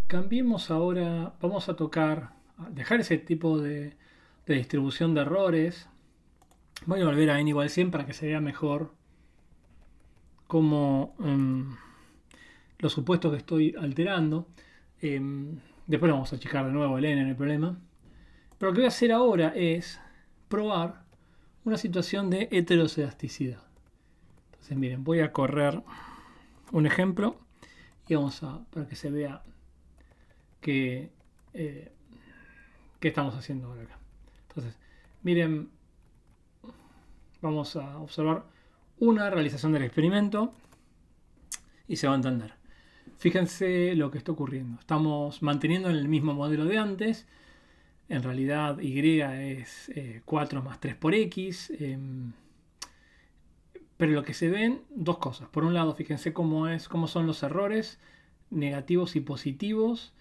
Cambiemos ahora, vamos a dejar ese tipo de distribución de errores. Voy a volver a n igual 100 para que se vea mejor cómo los supuestos que estoy alterando. Después vamos a achicar de nuevo el n en el problema. Pero lo que voy a hacer ahora es probar una situación de heterocedasticidad. Entonces miren, voy a correr un ejemplo y para que se vea que, qué estamos haciendo ahora acá. Entonces, miren, vamos a observar una realización del experimento y se va a entender. Fíjense lo que está ocurriendo. Estamos manteniendo el mismo modelo de antes. En realidad y es 4 más 3 por x. Pero lo que se ven, dos cosas. Por un lado, fíjense cómo son los errores negativos y positivos.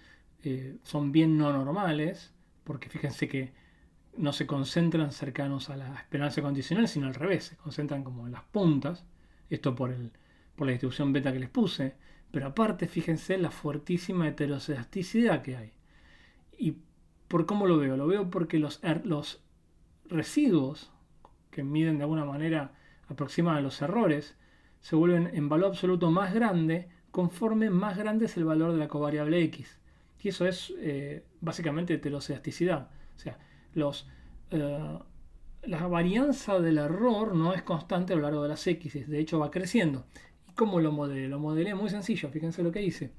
Son bien no normales, porque fíjense que no se concentran cercanos a la esperanza condicional, sino al revés, se concentran como en las puntas. Esto por la distribución beta que les puse. Pero aparte, fíjense la fuertísima heterocedasticidad que hay. ¿Y por cómo lo veo? Lo veo porque los residuos que miden de alguna manera aproximada a los errores se vuelven en valor absoluto más grande conforme más grande es el valor de la covariable x. Y eso es básicamente heterocedasticidad. O sea, la varianza del error no es constante a lo largo de las x, de hecho va creciendo. ¿Y cómo lo modelé? Lo modelé muy sencillo, fíjense lo que hice.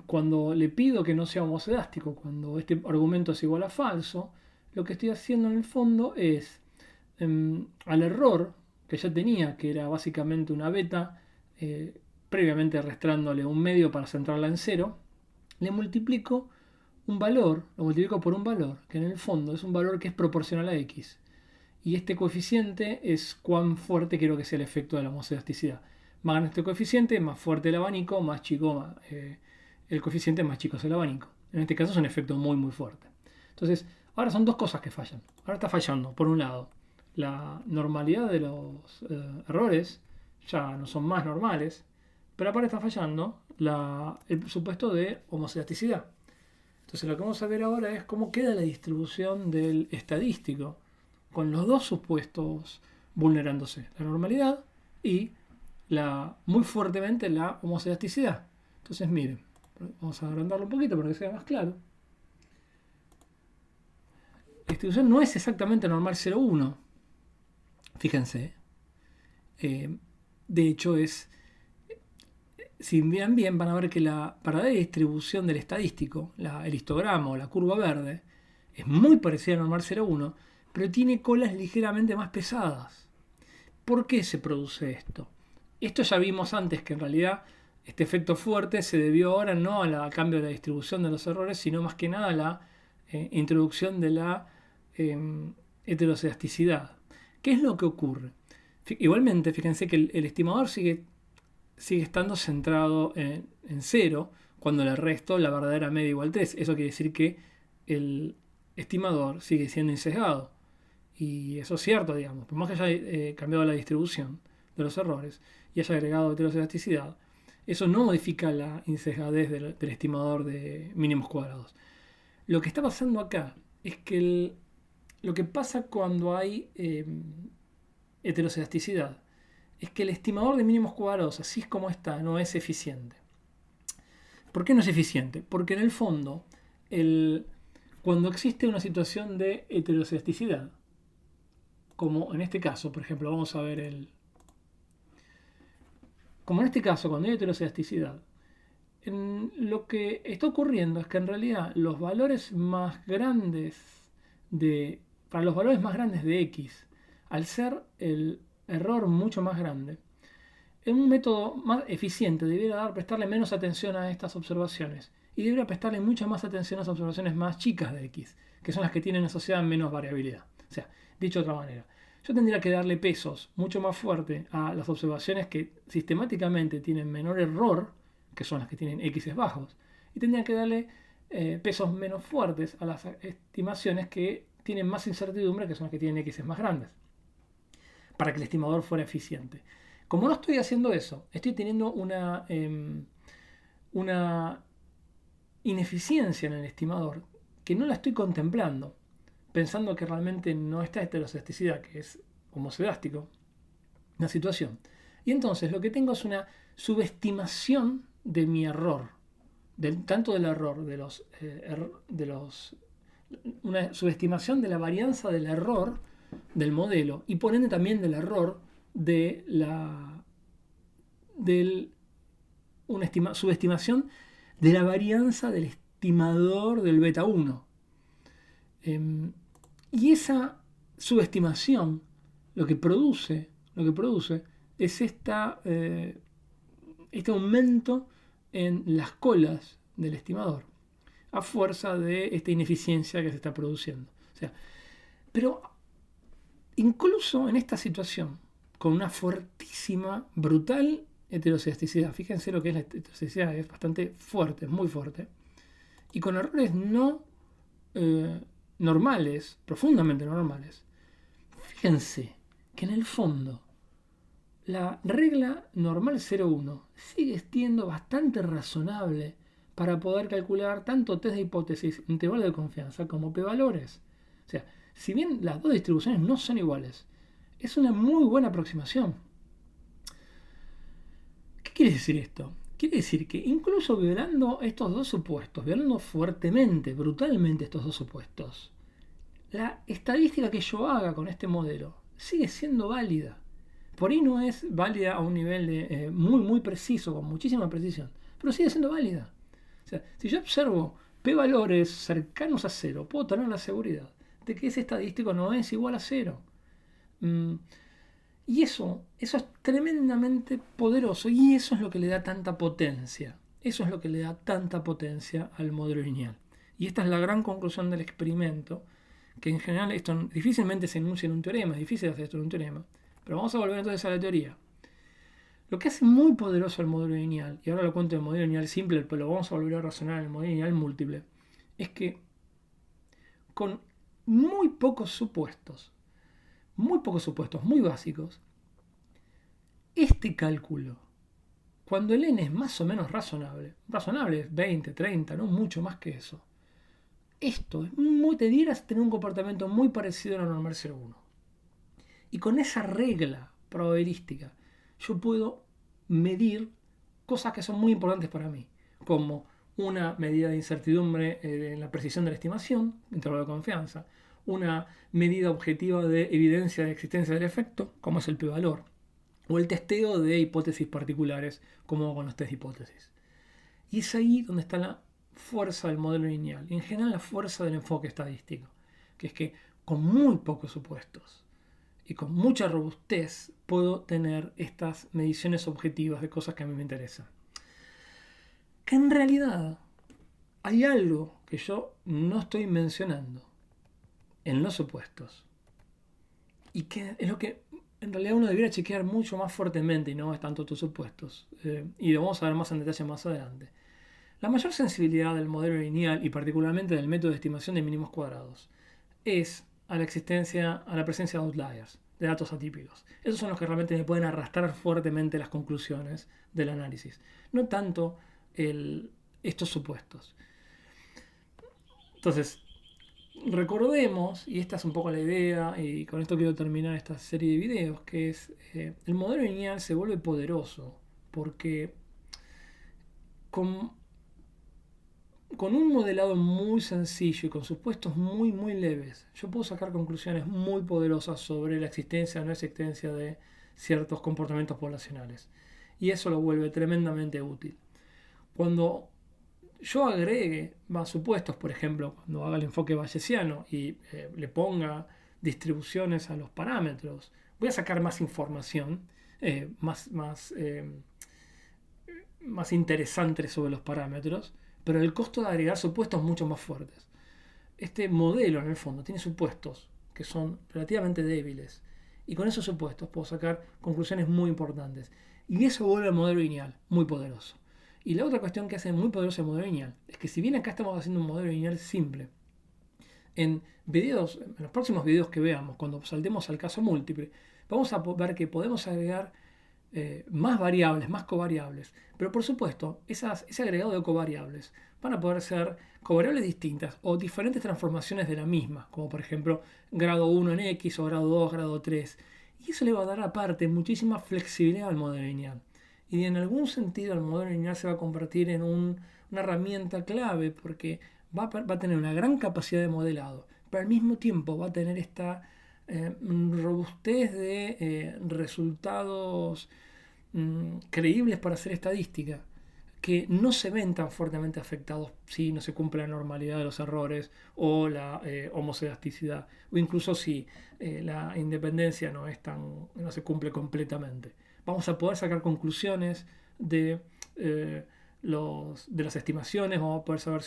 Cuando le pido que no sea homocedástico, cuando este argumento es igual a falso, lo que estoy haciendo en el fondo es al error que ya tenía, que era básicamente una beta, previamente restándole un medio para centrarla en cero, le multiplico un valor, lo multiplico por un valor, que en el fondo es un valor que es proporcional a x. Y este coeficiente es cuán fuerte quiero que sea el efecto de la homocedasticidad. Más grande este coeficiente, más fuerte el abanico, más chico el coeficiente, más chico es el abanico. En este caso es un efecto muy muy fuerte. Entonces, ahora son dos cosas que fallan. Ahora está fallando, por un lado, la normalidad de los errores ya no son más normales, pero aparte está fallando el supuesto de homocedasticidad. Entonces lo que vamos a ver ahora es cómo queda la distribución del estadístico con los dos supuestos vulnerándose, la normalidad y muy fuertemente la homocedasticidad. Entonces miren, vamos a agrandarlo un poquito para que sea más claro. La distribución no es exactamente normal 0,1. Fíjense. De hecho si miran bien van a ver que la verdadera distribución del estadístico, el histograma o la curva verde, es muy parecida a normal 0,1, pero tiene colas ligeramente más pesadas. ¿Por qué se produce esto? Esto ya vimos antes que en realidad este efecto fuerte se debió ahora no al cambio de la distribución de los errores, sino más que nada a la introducción de la heterocedasticidad. ¿Qué es lo que ocurre? Igualmente, fíjense que el estimador sigue estando centrado en cero cuando le resto la verdadera media igual 3. Eso quiere decir que el estimador sigue siendo insesgado. Y eso es cierto, digamos. Por más que haya cambiado la distribución de los errores y haya agregado heterocedasticidad, eso no modifica la insesgadez del estimador de mínimos cuadrados. Lo que está pasando acá es que lo que pasa cuando hay heterocedasticidad es que el estimador de mínimos cuadrados, así es como está, no es eficiente. ¿Por qué no es eficiente? Porque en el fondo, cuando existe una situación de heterocedasticidad, como en este caso, por ejemplo, vamos a ver como en este caso, cuando hay heterocedasticidad, lo que está ocurriendo es que en realidad los valores más grandes para los valores más grandes de x, al ser el error mucho más grande, en un método más eficiente debería prestarle menos atención a estas observaciones y debería prestarle mucha más atención a las observaciones más chicas de x, que son las que tienen asociada menos variabilidad. O sea, dicho de otra manera, yo tendría que darle pesos mucho más fuerte a las observaciones que sistemáticamente tienen menor error, que son las que tienen x bajos, y tendría que darle pesos menos fuertes a las estimaciones que tienen más incertidumbre, que son las que tienen x más grandes, para que el estimador fuera eficiente. Como no estoy haciendo eso, estoy teniendo una ineficiencia en el estimador que no la estoy contemplando, pensando que realmente no está heteroscedesticidad, que es homocedástico, la situación. Y entonces lo que tengo es una subestimación de mi error, tanto del error, una subestimación de la varianza del error del modelo y por ende también del error de una subestimación de la varianza del estimador del beta 1. Y esa subestimación lo que produce es este aumento en las colas del estimador a fuerza de esta ineficiencia que se está produciendo. O sea, pero incluso en esta situación, con una fuertísima, brutal heteroscedesticidad, fíjense lo que es la heteroscedesticidad, es bastante fuerte, muy fuerte, y con errores no normales, profundamente normales, fíjense que en el fondo la regla normal 0,1 sigue siendo bastante razonable para poder calcular tanto test de hipótesis, intervalo de confianza, como p-valores. O sea, si bien las dos distribuciones no son iguales, es una muy buena aproximación. ¿Qué quiere decir esto? Quiere decir que incluso violando estos dos supuestos, violando fuertemente, brutalmente estos dos supuestos, la estadística que yo haga con este modelo sigue siendo válida. Por ahí no es válida a un nivel de, muy preciso, con muchísima precisión, pero sigue siendo válida. O sea, si yo observo p-valores cercanos a 0, puedo tener la seguridad de que ese estadístico no es igual a 0. Y eso es tremendamente poderoso y eso es lo que le da tanta potencia. Eso es lo que le da tanta potencia al modelo lineal. Y esta es la gran conclusión del experimento, que en general esto difícilmente se enuncia en un teorema, es difícil hacer esto en un teorema. Pero vamos a volver entonces a la teoría. Lo que hace muy poderoso el modelo lineal, y ahora lo cuento en el modelo lineal simple, pero lo vamos a volver a razonar en el modelo lineal múltiple, es que con muy pocos supuestos, muy básicos, este cálculo, cuando el n es más o menos razonable es 20, 30, no mucho más que eso, esto te dieras tener un comportamiento muy parecido a la normal 0,1. Y con esa regla probabilística yo puedo medir cosas que son muy importantes para mí, como una medida de incertidumbre en la precisión de la estimación, intervalo de confianza, una medida objetiva de evidencia de existencia del efecto, como es el p-valor, o el testeo de hipótesis particulares, como con los test de hipótesis. Y es ahí donde está la fuerza del modelo lineal, y en general la fuerza del enfoque estadístico, que es que con muy pocos supuestos y con mucha robustez puedo tener estas mediciones objetivas de cosas que a mí me interesan. Que en realidad hay algo que yo no estoy mencionando en los supuestos y que es lo que en realidad uno debería chequear mucho más fuertemente y no es tanto tus supuestos. Y lo vamos a ver más en detalle más adelante. La mayor sensibilidad del modelo lineal y particularmente del método de estimación de mínimos cuadrados es a la presencia de outliers, de datos atípicos. Esos son los que realmente me pueden arrastrar fuertemente las conclusiones del análisis, no tanto estos supuestos. Entonces, recordemos, y esta es un poco la idea, y con esto quiero terminar esta serie de videos, que es el modelo lineal se vuelve poderoso porque con un modelado muy sencillo y con supuestos muy leves, yo puedo sacar conclusiones muy poderosas sobre la existencia o no existencia de ciertos comportamientos poblacionales. Y eso lo vuelve tremendamente útil. Cuando yo agregue más supuestos, por ejemplo, cuando haga el enfoque bayesiano y le ponga distribuciones a los parámetros, voy a sacar más información, más interesante sobre los parámetros, pero el costo de agregar supuestos es mucho más fuertes. Este modelo, en el fondo, tiene supuestos que son relativamente débiles, y con esos supuestos puedo sacar conclusiones muy importantes. Y eso vuelve al modelo lineal muy poderoso. Y la otra cuestión que hace muy poderoso el modelo lineal es que si bien acá estamos haciendo un modelo lineal simple, en los próximos videos que veamos, cuando saltemos al caso múltiple, vamos a ver que podemos agregar más variables, más covariables. Pero por supuesto, ese agregado de covariables van a poder ser covariables distintas o diferentes transformaciones de la misma, como por ejemplo grado 1 en X o grado 2, grado 3. Y eso le va a dar aparte muchísima flexibilidad al modelo lineal. Y en algún sentido el modelo lineal se va a convertir en una herramienta clave porque va a tener una gran capacidad de modelado, pero al mismo tiempo va a tener esta robustez de resultados creíbles para hacer estadística, que no se ven tan fuertemente afectados si no se cumple la normalidad de los errores o la homocedasticidad, o incluso si la independencia no se cumple completamente. Vamos a poder sacar conclusiones de las estimaciones, vamos a poder saber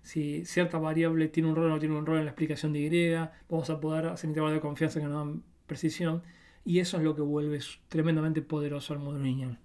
si cierta variable tiene un rol o no tiene un rol en la explicación de Y, vamos a poder hacer intervalos de confianza que nos dan precisión, y eso es lo que vuelve tremendamente poderoso al modelo lineal.